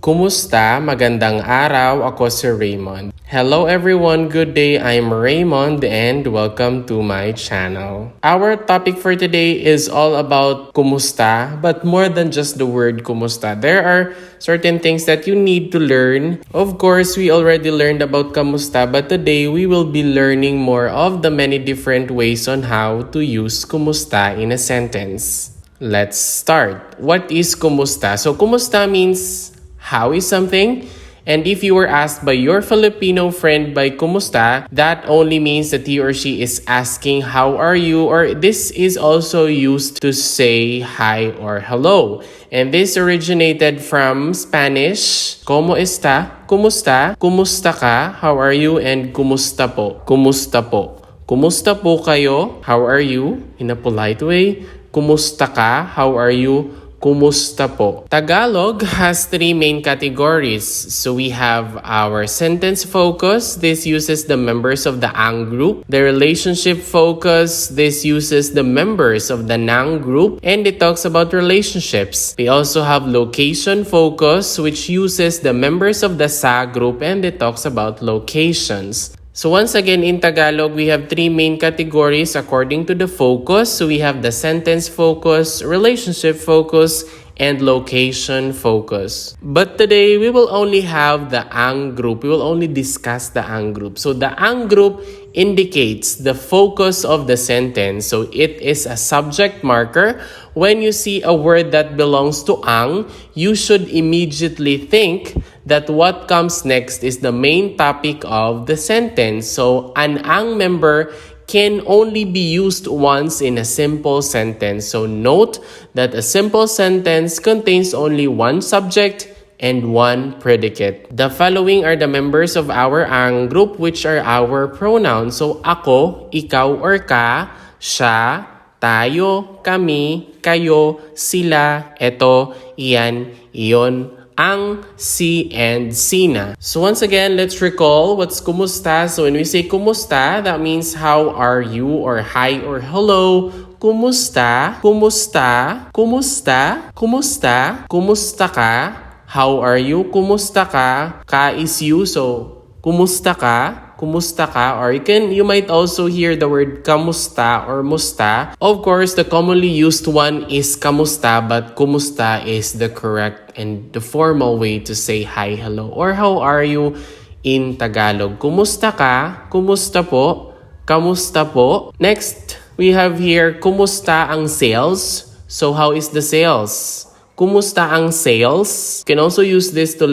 Kumusta? Magandang araw. Ako si Reymund. Hello everyone, good day. I'm Reymund and welcome to my channel. Our topic for today is all about kumusta, but more than just the word kumusta. There are certain things that you need to learn. Of course, we already learned about kamusta, but today we will be learning more of the many different ways on how to use kumusta in a sentence. Let's start. What is kumusta? So kumusta means how is something? And if you were asked by your Filipino friend by kumusta, that only means that he or she is asking how are you, or this is also used to say hi or hello. And this originated from Spanish. ¿Cómo está? Kumusta? Kumusta ka? How are you? And kumusta po? Kumusta po? Kumusta po kayo? How are you? In a polite way. Kumusta ka? How are you? Kumusta po? Tagalog has three main categories. So we have our sentence focus. This uses the members of the ang group. The relationship focus. This uses the members of the nang group. And it talks about relationships. We also have location focus, which uses the members of the sa group, and it talks about locations. So once again, in Tagalog, we have three main categories according to the focus. So we have the sentence focus, relationship focus, and location focus. But today, we will only have the ang group. We will only discuss the ang group. So the ang group indicates the focus of the sentence. So it is a subject marker. When you see a word that belongs to ang, you should immediately think that what comes next is the main topic of the sentence. So an ang member can only be used once in a simple sentence. So note that a simple sentence contains only one subject and one predicate. The following are the members of our ang group, which are our pronouns. So ako, ikaw or ka, siya, tayo, kami, kayo, sila, eto, iyan, iyon, ang, si, and sina. So once again, let's recall what's kumusta. So when we say kumusta, that means how are you, or hi or hello. Kumusta, kumusta, kumusta, kumusta, kumusta ka. How are you? Kumusta ka? Ka is you, so kumusta ka? Kumusta ka? Or you might also hear the word kamusta or musta. Of course, the commonly used one is kamusta, but kumusta is the correct and the formal way to say hi, hello, or how are you in Tagalog. Kumusta ka? Kumusta po? Kamusta po? Next, we have here kumusta ang sales. So how is the sales? Kumusta ang sales? You can also use this to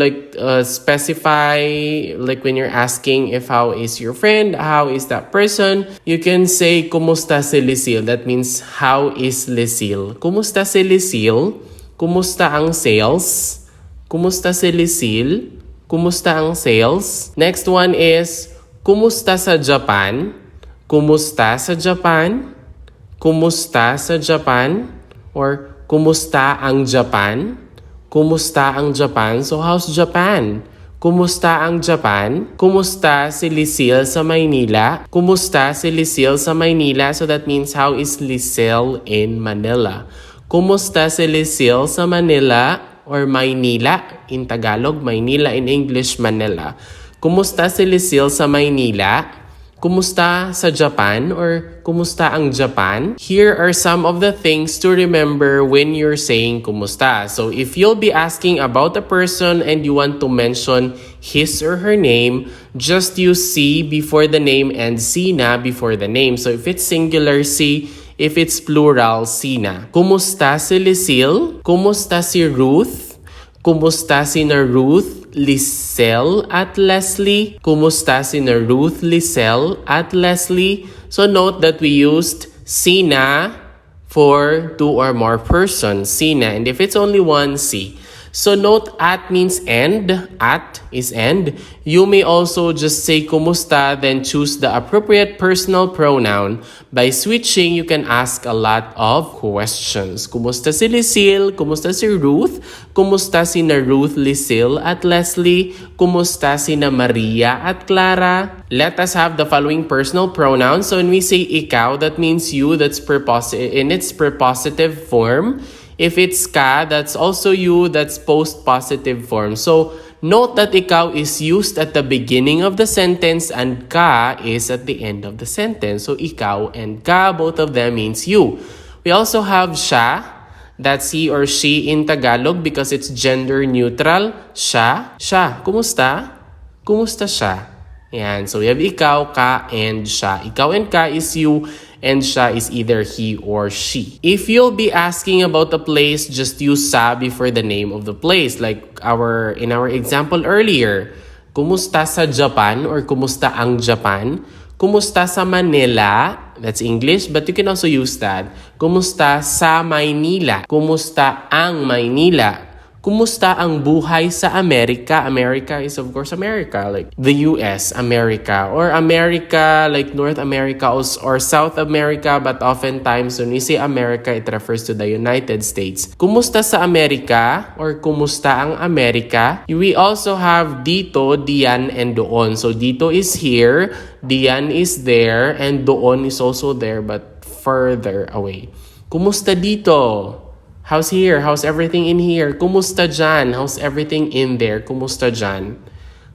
specify, like when you're asking if how is your friend, how is that person. You can say kumusta si Lisil. That means how is Lisil? Kumusta si Lisil? Kumusta ang sales? Kumusta si Lisil? Kumusta ang sales? Next one is kumusta sa Japan? Kumusta sa Japan? Kumusta sa Japan? Or kumusta ang Japan? Kumusta ang Japan? So how's Japan? Kumusta ang Japan? Kumusta si Lisil sa Maynila? Kumusta si Lisil sa Maynila? So that means how is Lisil in Manila? Kumusta si Lisil sa Manila or Maynila in Tagalog, Maynila in English, Manila. Kumusta si Lisil sa Maynila? Kumusta sa Japan or kumusta ang Japan? Here are some of the things to remember when you're saying kumusta. So if you'll be asking about a person and you want to mention his or her name, just use si before the name and sina before the name. So if it's singular, si. If it's plural, sina. Kumusta si Lisil? Kumusta si Ruth? Kumusta si na Ruth, Lisel at Leslie? Kumusta si na Ruth, Lisel at Leslie? So note that we used sina for two or more persons, sina. And if it's only one, si. So note at means end. At is end. You may also just say kumusta, then choose the appropriate personal pronoun. By switching, you can ask a lot of questions. Kumusta si Lisil? Kumusta si Ruth? Kumusta si na Ruth, Lisil at Leslie? Kumusta si na Maria at Clara? Let us have the following personal pronouns. So when we say ikaw, that means you. That's in its prepositive form. If it's ka, that's also you, that's post-positive form. So, note that ikaw is used at the beginning of the sentence and ka is at the end of the sentence. So, ikaw and ka, both of them means you. We also have siya. That's he or she in Tagalog because it's gender neutral. Siya. Kumusta? Kumusta siya? Yan. So we have ikaw, ka, and siya. Ikaw and ka is you, and siya is either he or she. If you'll be asking about a place, just use sa before the name of the place. Like in our example earlier, kumusta sa Japan or kumusta ang Japan? Kumusta sa Manila? That's English, but you can also use that. Kumusta sa Maynila? Kumusta ang Maynila? Kumusta ang buhay sa Amerika? America is of course America, like the US, America. Or America, like North America or South America, but oftentimes when we say America, it refers to the United States. Kumusta sa Amerika or kumusta ang Amerika? We also have dito, diyan, and doon. So dito is here, diyan is there, and doon is also there but further away. Kumusta dito? How's here? How's everything in here? Kumusta dyan? How's everything in there? Kumusta dyan?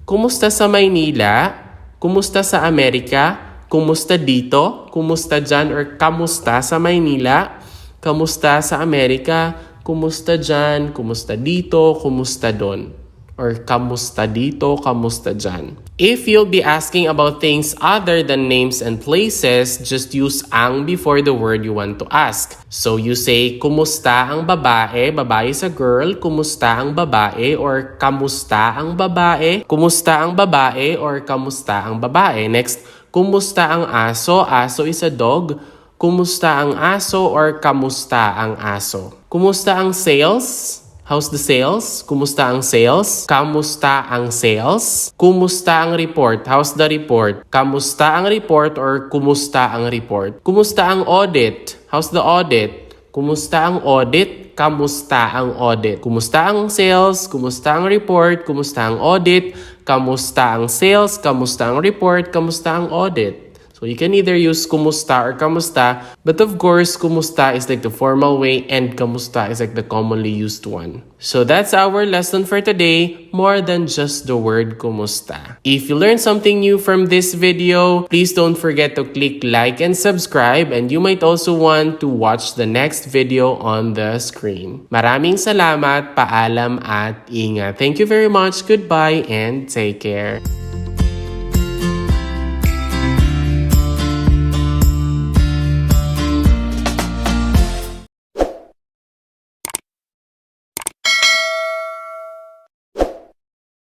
Kumusta sa Maynila? Kumusta sa Amerika? Kumusta dito? Kumusta dyan? Or kamusta sa Maynila? Kamusta sa Amerika? Kumusta dyan? Kumusta dito? Kumusta doon? Or kamusta dito? Kamusta dyan? If you'll be asking about things other than names and places, just use ang before the word you want to ask. So you say, kumusta ang babae? Babae is a girl. Kumusta ang babae? Or kamusta ang babae? Kumusta ang babae? Or kamusta ang babae? Next, kumusta ang aso? Aso is a dog. Kumusta ang aso? Or kamusta ang aso? Kumusta ang sales? How's the sales? Kumusta ang sales? Kamusta ang sales? Kumusta ang report? How's the report? Kamusta ang report or kumusta ang report? Kumusta ang audit? How's the audit? Kumusta ang audit? Kamusta ang audit? Kumusta ang sales? Kumusta ang report? Kumusta ang audit? Kamusta ang sales? Kamusta ang report? Kamusta ang audit? So you can either use kumusta or kamusta, but of course, kumusta is like the formal way and kamusta is like the commonly used one. So that's our lesson for today, more than just the word kumusta. If you learned something new from this video, please don't forget to click like and subscribe, and you might also want to watch the next video on the screen. Maraming salamat, paalam at ingat. Thank you very much, goodbye, and take care.